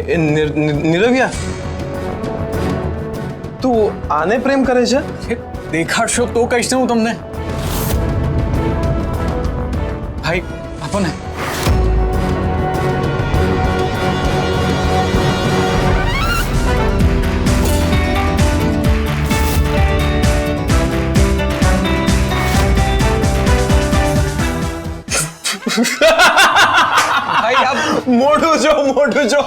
નીરવ્યા, તું આને પ્રેમ કરે છે? દેખાડશો તો કહીશ ને હું તમને. ભાઈ આપો ને. ભાઈ આપ મોઢું જો.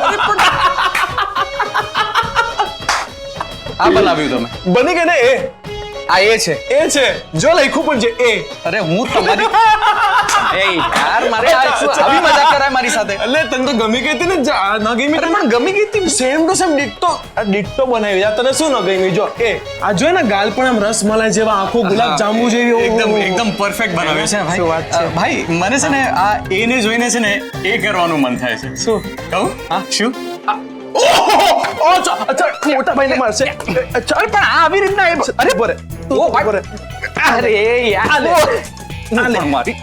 આ બનાવ્યું તમે? બની ગઈ ને? આ એ છે? એ છે, જો લખ્યું પણ છે એ. અરે હું તમારી એ યાર મારે આવી મજાક કરાય મારી સાથે? એટલે તને તો ગમી ગઈ હતી ને, ના ગમી પણ ગમી ગઈ હતી. સેમ ટુ સેમ ડિટ્ટો બનાવી. તને શું ન ગમી? જો એ આ જો ને ગાલ પણ આમ રસમલાઈ જેવા, આંખો ગુલાબ જાંબુ જેવી, એકદમ પરફેક્ટ બનાવ્યો છે ભાઈ. શું વાત છે ભાઈ, મને છે ને આ એને જોઈને છે ને એ કરવાનું મન થાય છે. શું કહું? હા શું? મોટા ભાઈને મારશે. ચાલ પણ આ આવી રીતના અરે બરે અરે યાર મારી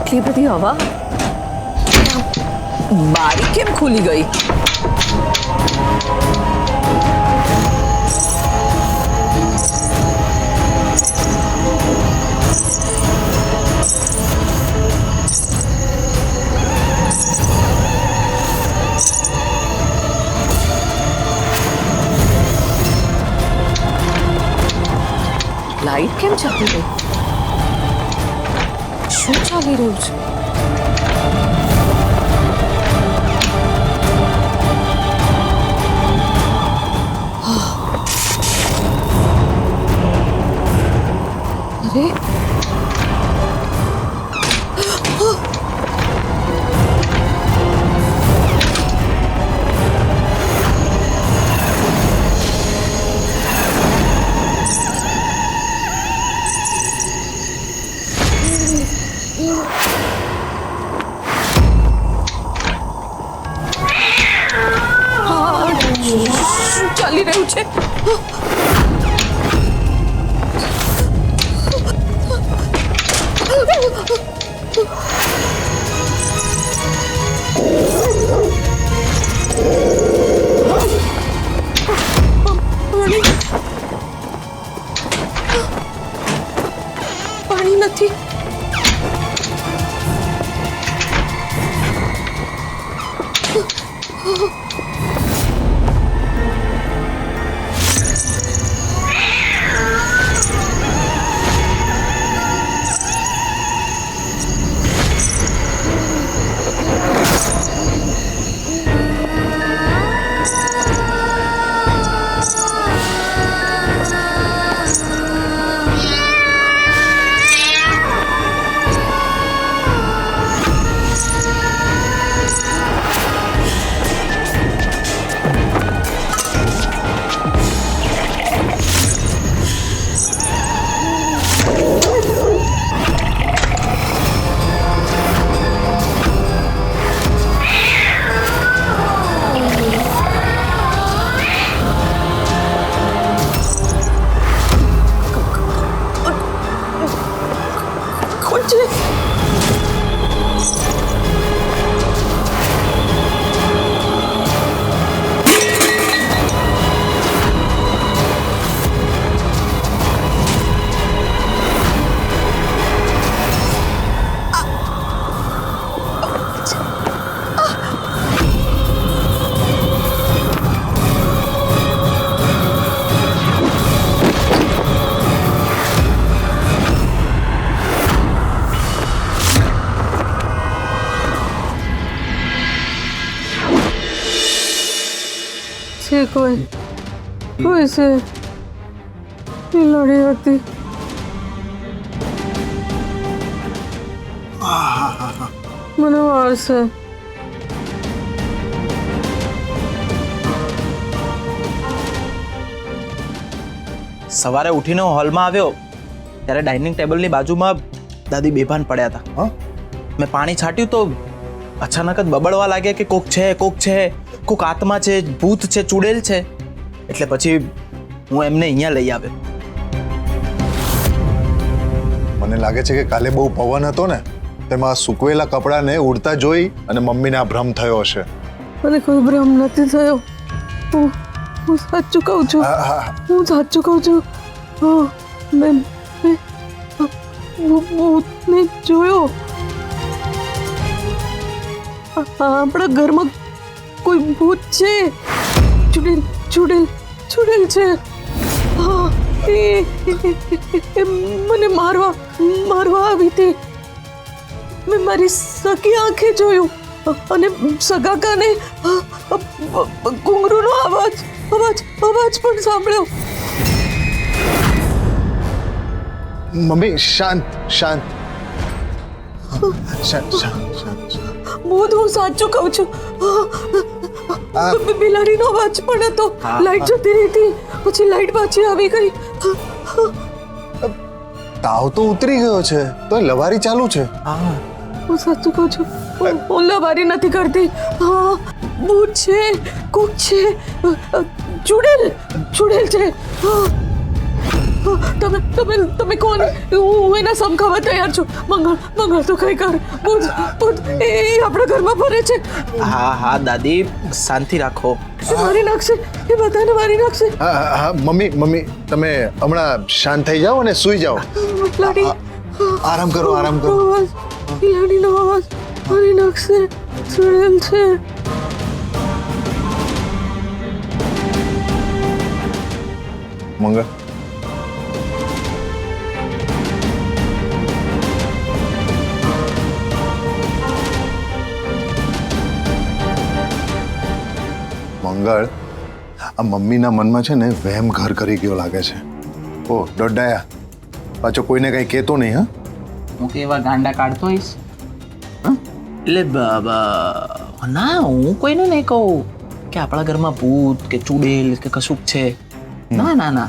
એટલી બધી હવા બારી કેમ ખુલી ગઈ? લાઈટ કેમ ચાલી ગઈ? શું ચાલી રહ્યું છે? અરે શું ચાલી રહ્યું છે? પાણી નથી. છે કોઈ છે બિલાડી હતી. મને વાળશે. સવારે ઉઠીને હોલમાં આવ્યો ત્યારે ડાઇનિંગ ટેબલની બાજુમાં દાદી બેભાન પડ્યા હતા. હા? મેં પાણી છાંટ્યું તો અચાનક જ બબડવા લાગ્યા કે કોક છે કોક આત્મા છે, ભૂત છે, ચુડેલ છે. એટલે પછી હું એમને અહીંયા લઈ આવ્યો. મને લાગે છે કે કાલે બહુ પવન હતો ને, તેમાં સૂકવેલા કપડાને ઉડતા જોઈ અને મમ્મીને આ ભ્રમ થયો હશે. મને કોઈ ભ્રમ નથી થયો. હું સાચું કહું છું. હું સાચું કહું છું. મેં ભૂતને જોયો. આપણા ઘરમાં કોઈ ભૂત છે. ચુડેલ છે. એ મને મારવા આવી હતી. મેં મારી સખી આંખે જોયું અને સગાકાને ઘૂંઘરૂનો અવાજ પણ સાંભળ્યો. મમ્મી શાંત. હું સાચું કહું છું. બિલાડીનો અવાજ પણ હતો. લાઈટ જતી રહી હતી, પછી લાઈટ પાછી આવી ગઈ. તાવ તો ઉતરી ગયો છે તો લવારી ચાલુ છે. હું સાચું કહું છું. હું લવારી નથી કરતી. ભૂત છે, કોક છે, ચુડેલ છે. તમે કોણ? હું એના સમખાવા તૈયાર છું. મંગળ તો કઈ કર. ભૂત એ આપણા ઘરમાં ફરે છે. હા દાદી, શાંતિ રાખો. મારી નાખશે. એ બધાને મારી નાખશે. હા મમ્મી તમે હમણાં શાંત થઈ જાઓ અને સૂઈ જાઓ. લાડી આરામ કરો. બિલાડીનો અવાજ મારી નાખશે. ચુડેલ છે. મંગળ આ મમ્મીના મનમાં છે ને વહેમ ઘર કરી ગયો લાગે છે. ઓ દોડાયા પાછો કોઈને કઈ કહેતો નહીં. હા, હું કે એવા ગાંડા કાઢતો હોઈશ? એટલે ના, હું કોઈને નહીં કહું કે આપણા ઘરમાં ભૂત કે ચુડેલ કે કશુંક છે. ના.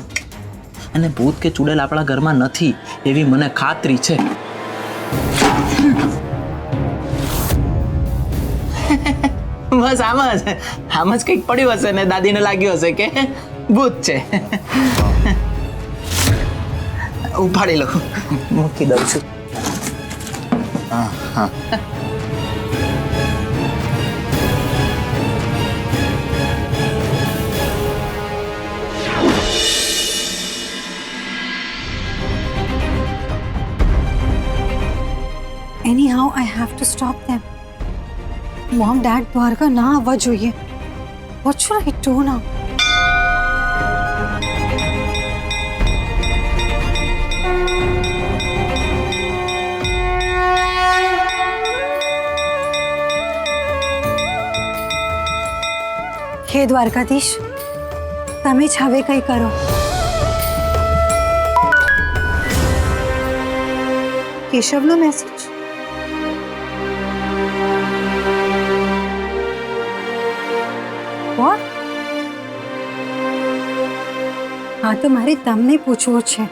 અને ભૂત કે ચુડેલ આપણા ઘરમાં નથી એવી મને ખાતરી છે. બસ આમ જ કંઈક પડ્યું હશે ને દાદીને લાગ્યું હશે કે ભૂત છે. ઉપાડી લો, મૂકી દઉં છું. હા. Anyhow, I have to stop them. Mom, Dad, Dwarka ના આવવા જોઈએ. What should I do now? હે દ્વારકાધીશ, તમે જ હવે કંઈ કરો. કેશવનો મેસેજ. What? હા તો મારે તમને પૂછવું છે.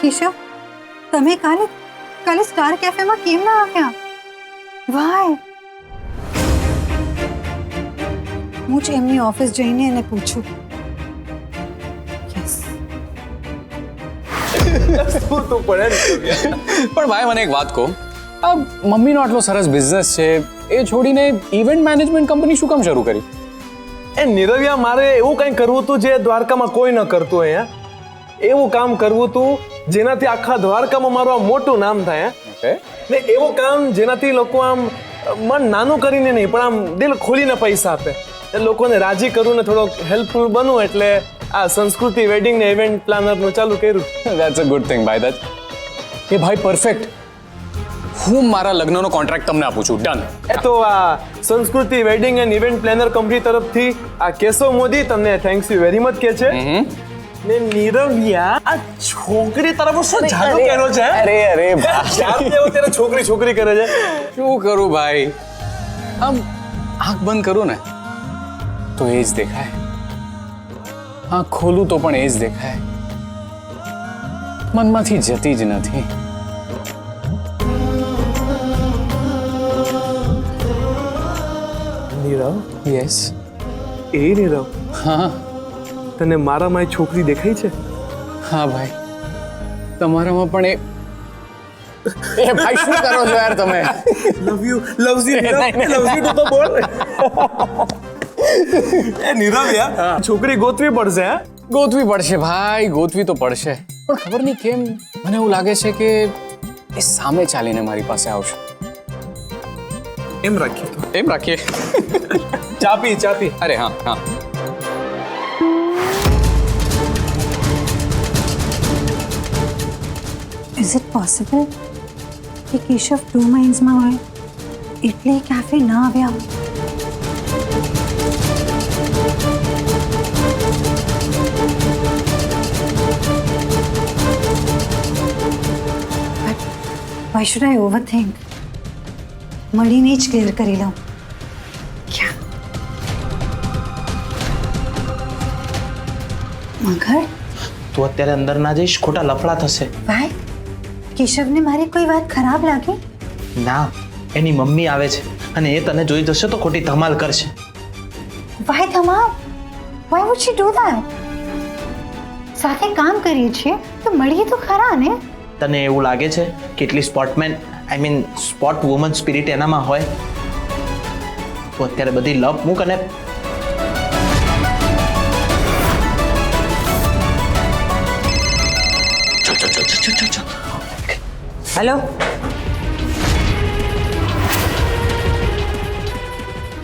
કેશવ, તમે કાલે સ્ટાર કેફેમાં કેમ ના આવ્યા? વાય? હું જ એમની ઓફિસ જઈને એને પૂછું. યસ. પણ ભાઈ મને એક વાત કહો, આ મમ્મીનો આટલો સરસ બિઝનેસ છે એ છોડીને ઇવેન્ટ મેનેજમેન્ટ કંપની શું કામ શરૂ કરી? એ નીરવ્યા, મારે એવું કંઈ કરવું હતું જે દ્વારકામાં કોઈ ન કરતું હોય. એવું કામ કરવું હતું જેનાથી આખા દ્વારકામાં મારું આમ મોટું નામ થાય. ને એવું કામ જેનાથી લોકો આમ મન નાનું કરીને નહીં પણ આમ દિલ ખોલીને પૈસા આપે. એ લોકોને રાજી કરું ને થોડોક હેલ્પફુલ બનવું, એટલે આ સંસ્કૃતિ વેડિંગ ને ઇવેન્ટ પ્લાનરનું ચાલુ કર્યું. ધેટ્સ અ ગુડ થિંગ ભાઈ. એ ભાઈ પરફેક્ટ. હું મારા લગ્નનો કોન્ટ્રાક્ટ તમને આપું છું. ડન. એ તો આ સંસ્કૃતિ wedding and event planar company તરફથી આ કેશવ મોદી તમને થેન્ક્સ યુ વેરી મચ કે છે. ને નીરવ્યા આ છોકરી તરફ શું જાદુ કર્યો છે? અરે જ્યારે તેઓ ત્યારે છોકરી છોકરી કરે છે. શું કરું ભાઈ, આમ આંખ બંધ કરું ને તો એ જ દેખાય, આંખ ખોલું તો પણ એ જ દેખાય, મનમાંથી જતી જ નથી. નીરવ, યસ. એ નીરવ, હા તને મારામાં એ છોકરી દેખાય છે? હા ભાઈ, તમારામાં પણ એ ભાઈ શું કરો છો યાર તમે? લવ યુ લવ યુ તો બોલ. એ નીરવ યાર, છોકરી ગોતવી પડશે. હા, ગોતવી પડશે ભાઈ, ગોતવી તો પડશે, પણ ખબર નહીં કેમ મને એવું લાગે છે કે એ સામે ચાલીને મારી પાસે આવશે. એમ રાખીએ તો. એમ રાખીએ. ચાપી. અરે હા હા. ઇઝ ઇટ પોસિબલ કે કેશવ 2 માઇન્સમાં હોય એટલે એ કેફે ના આવ્યા હોય? Why should I overthink? મળીને જ ક્લિયર કરી લઉં. ક્યાં મગર? તું અત્યારે અંદર ના જઈશ, ખોટા લફડા થશે. ભાઈ, કેશવને મારી કોઈ વાત ખરાબ લાગી? ના, એની મમ્મી આવે છે અને એ તને જોઈ જશે તો ખોટી ધમાલ કરશે. Why ધમાલ? Why would she do that? સાથે કામ કરીએ છીએ તો મળીએ તો ખરા ને? તને એવું લાગે છે કેટલી સ્પોર્ટમેન સ્પોર્ટ વુમન સ્પિરિટ એનામાં હોય? તો અત્યારે બધી લપ મૂક અને હેલો,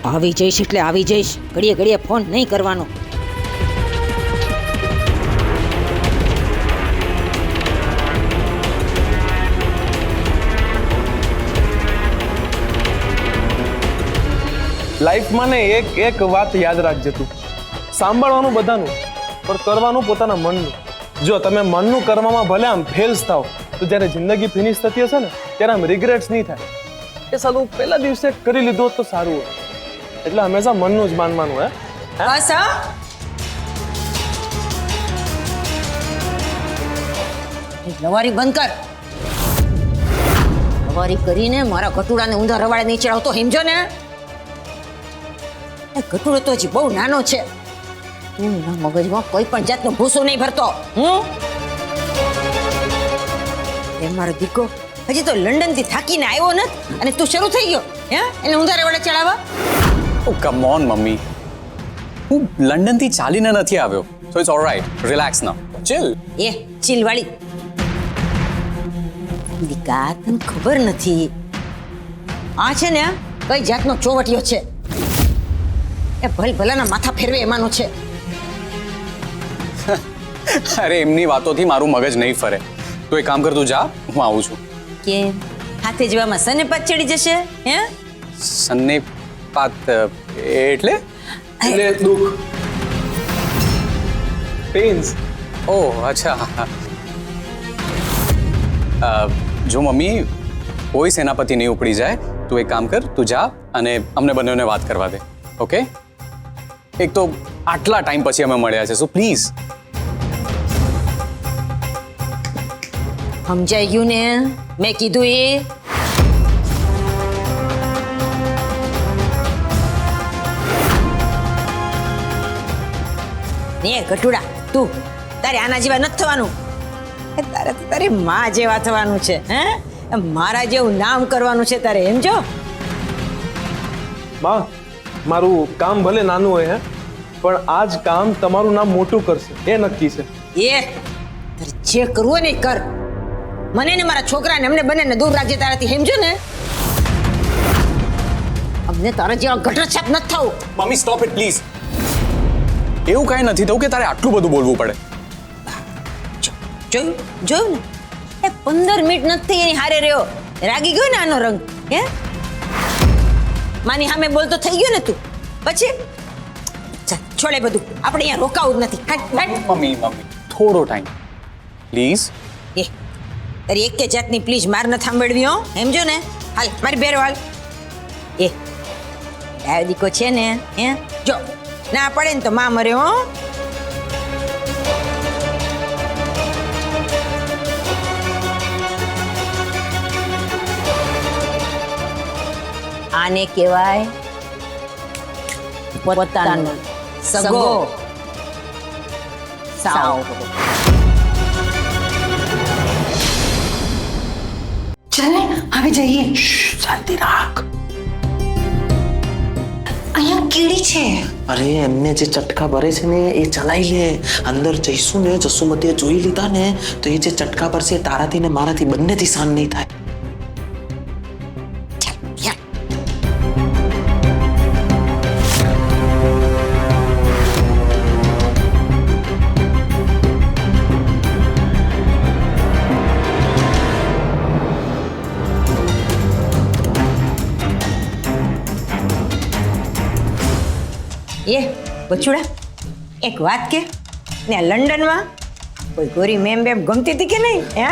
આવી જઈશ એટલે આવી જઈશ, ઘડીએ ઘડીએ ફોન નહીં કરવાનો. લાઈફમાં ને એક વાત યાદ રાખજે તું, સાંભળવાનું બધાનું પણ કરવાનું પોતાના મનનું. જો તમે મનનું કરવામાં ભલે આમ ફેલ્સ થાવ તો જ્યારે જિંદગી ફિનિશ થતી હશે ને ત્યારે આમ રિગ્રેટ્સ નહીં થાય કે સાલું પહેલા દિવસે કરી લીધું હોત તો સારું હોય. એટલે હંમેશા મનનું જ માનવાનું. આશા, લવારી બંધ કર. લવારી કરીને મારા ગટુડાને ઊંધા રવાડે નહીં ચડાવતો, સમજો ને? એ ગટુડો તો હજી બહુ નાનો છે, તું એના મગજમાં કોઈ પણ જાતનો ભૂસો નહીં ભરતો. એ મારો દીકો હજી તો લંડન થી થાકીને આવ્યો ને અને તું શરૂ થઈ ગયો હે એને ઊંધા રવાડે ચડાવવા? ઓ કમ ઓન મમ્મી, હું લંડનથી ચાલીને નથી આવ્યો, so it's alright. Relax now, chill. એ ચીલ વાળી દીકા, તને ખબર નથી આ છે ને કઈ જાતનો ચોવટિયો છે? એ ભલાના માથા ફેરવે એમાંનો છે. અરે એમની વાતોથી મારું મગજ નહીં ફરે. તો એક કામ કર, તું જા, હું આવું છું. કે હાથે જવામાં સને પાત ચડી જશે હે? સન્ને પાત એટલે દુઃખ, પેન્સ. ઓહ અચ્છા. જો મમ્મી કોઈ સેનાપતિ નહીં ઉપડી જાય, તું એક કામ કર, તું જા અને અમને બંનેને વાત કરવા દે. ઓકે? એક તો આટલા ટાઈમ પછી અમે મળ્યા છે, સો પ્લીઝ. સમજાઈ ગયું ને મેં કીધું એ? ને ગટુડા, તું તારે આના જેવા નથી થવાનું, તારે તો તારી માં જેવા થવાનું છે. હે, મારા જેવું નામ કરવાનું છે તારે, એમ જો. માં, મારું કામ ભલે નાનું હોય પણ આ જ કામ તમારું નામ મોટું કરશે એ નક્કી છે. એ તારે જે કરવું હોય ને એ કર. મને ને મારા છોકરાને અમને બંનેને દૂર રાખજે તારાથી, સમજો ને? અમને તારા જેવા ગટરછાપ નથી થવું. Mummy stop it please. એવું કાંઈ નથી થયું કે તારે આટલું બધું બોલવું પડે. જોયું ને, એ 15 મિનિટ નથી એની હારે રહ્યો, રાગી ગયો ને આનો રંગ હે માની સામે બોલતો થઈ ગયો ને તું પછી ચાલ છોડે બધું આપણે અહીંયા રોકાવું જ નથી હટ હટ મમ્મી થોડો ટાઈમ પ્લીઝ. એ તારી એક કે જાતની પ્લીઝ માર ન સાંભળવી હો સમજો ને હાલ મારી બેરો હાલ એ આ દીકો છે ને હે જો ના પડે ને તો માં મરે હો આને કહેવાય પોતાનો સગો સાવ ચાલે હવે જઈએ શાંતિ રાખ. અહીંયા કીડી છે અરે એમને જે ચટકા ભરે છે ને એ ચલાઈ લે. અંદર જઈશું ને જસુમતીએ જોઈ લીધા ને તો એ જે ચટકા ભરશે એ તારાથી ને મારાથી બંનેથી સહન નહીં થાય. એ બચુડા એક વાત કે ને લંડનમાં કોઈ ગોરી મેમ ગમતી હતી કે નહીં હે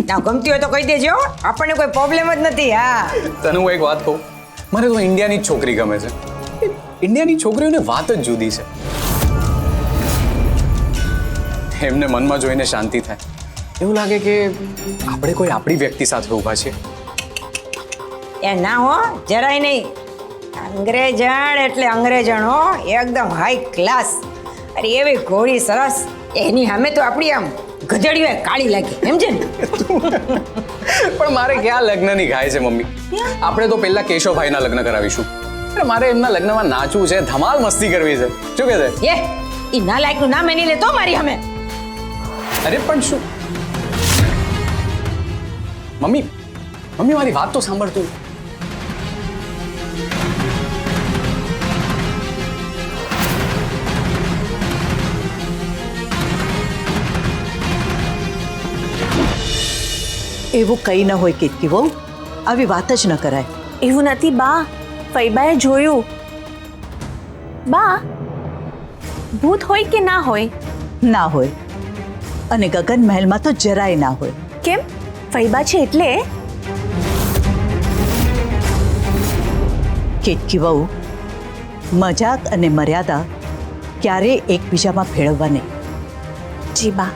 ના ગમતી હોય તો કહી દેજો આપણને કોઈ પ્રોબ્લેમ જ નથી હા તને હું એક વાત કહું, મને તો ઇન્ડિયાની જ છોકરી ગમે છે. ઇન્ડિયાની છોકરીઓની વાત જ જુદી છે. એમને મનમાં જોઈને શાંતિ થાય, એવું લાગે કે આપણે કોઈ આપણી વ્યક્તિ સાથે ઊભા છીએ. એ ના હો જરાય નહીં અંગ્રેજણ એટલે અંગ્રેજણ હો એકદમ હાઈ ક્લાસ અરે એવી ઘોડી સરસ એની સામે તો આપણી આમ ગધેડીઓ કાળી લાગે સમજે ને પણ મારે ક્યાં લગ્નની ગાય છે મમ્મી. આપણે તો પહેલા કેશવભાઈના લગ્ન કરાવીશું. અરે મારે એમના લગ્નમાં નાચવું છે, ધમાલ મસ્તી કરવી છે. શું કહે છે? એ ના લાયકનું નામ એની લેતો મારી સામે. અરે પણ શું મમ્મી મારી વાત તો સાંભળ તું. એવું કંઈ ન હોય કેતકી વહુ, આવી વાત જ ન કરાય. એવું નથી બા, ફૈબાએ જોયું. બા ભૂત હોય કે ના હોય? ના હોય, અને ગગન મહેલમાં તો જરાય ના હોય. કેમ? ફૈબા છે એટલે? કેતકી વહુ, મજાક અને મર્યાદા ક્યારેય એકબીજામાં ભેળવવા નહીં. જી બા.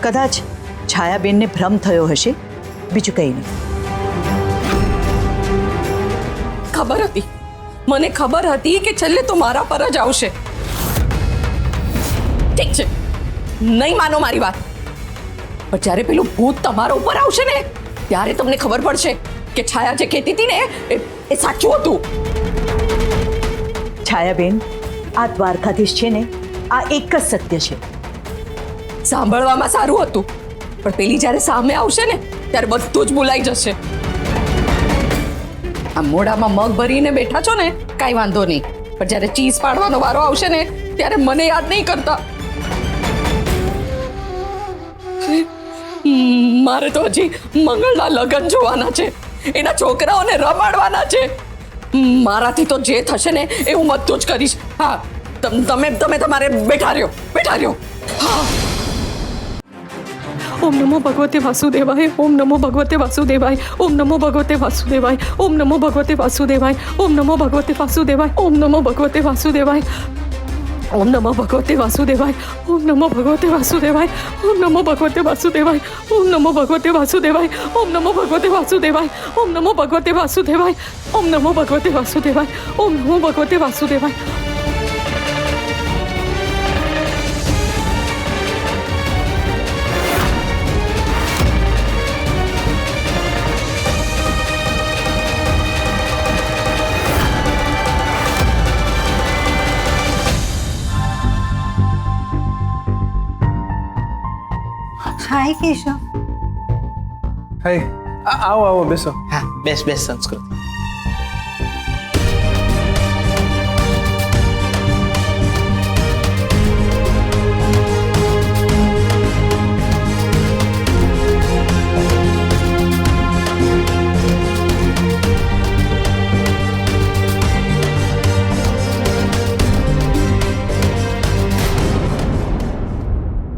કદાચ છાયાબેનને ભ્રમ થયો હશે, બીજું કંઈ નહીં. ખબર હતી મને ખબર હતી કે છેલ્લે તો મારા પર જ આવશે. ઠીક છે નહીં માનો મારી વાત, પણ જ્યારે પેલું ભૂત તમારા ઉપર આવશે ને ત્યારે તમને ખબર પડશે કે છાયા જે કહેતી હતી ને એ સાચું હતું. છાયાબેન, આ દ્વારકાધીશ છે ને, આ એક જ સત્ય છે. સાંભળવામાં સારું હતું, પણ પેલી જ્યારે સામે આવશે ને ત્યારે બધું જ ભૂલાઈ જશે. આ મોઢામાં મગ ભરીને બેઠા છો ને કાંઈ વાંધો નહીં, પણ જ્યારે ચીઝ પાડવાનો વારો આવશે ને ત્યારે મને યાદ નહીં કરતા. મારે તો હજી મંગળના લગ્ન જોવાના છે, એના છોકરાઓને રમાડવાના છે. મારાથી તો જે થશે ને એ હું બધું જ કરીશ. હા તમે તમારે બેઠા રહ્યો. હા. ઓમ નમો ભગવતે વાસુદેવાય, ઓમ નમો ભગવતે વાસુદેવાય, ઓમ નમો ભગવતે વાસુદેવાય, ઓમ નમો ભગવતે વાસુદેવાય, ઓમ નમો ભગવતે વાસુદેવાય, ઓમ નમો ભગવતે વાસુદેવાય, ઓમ નમો ભગવતે વાસુદેવાય, ઓમ નમો ભગવતે વાસુદેવાય, ઓમ નમો ભગવતે વાસુદેવાય, ઓમ નમો ભગવતે વાસુદેવાય, ઓમ નમો ભગવતે વાસુદેવાય, ઓમ નમો ભગવતે વાસુદેવાય, ઓમ નમો ભગવતે વાસુદેવાય, ઓમ નમો ભગવતે વાસુદેવાય. હાય કેશવ. હાય આવો બેસો. હા બેસ સંસ્કૃતિ.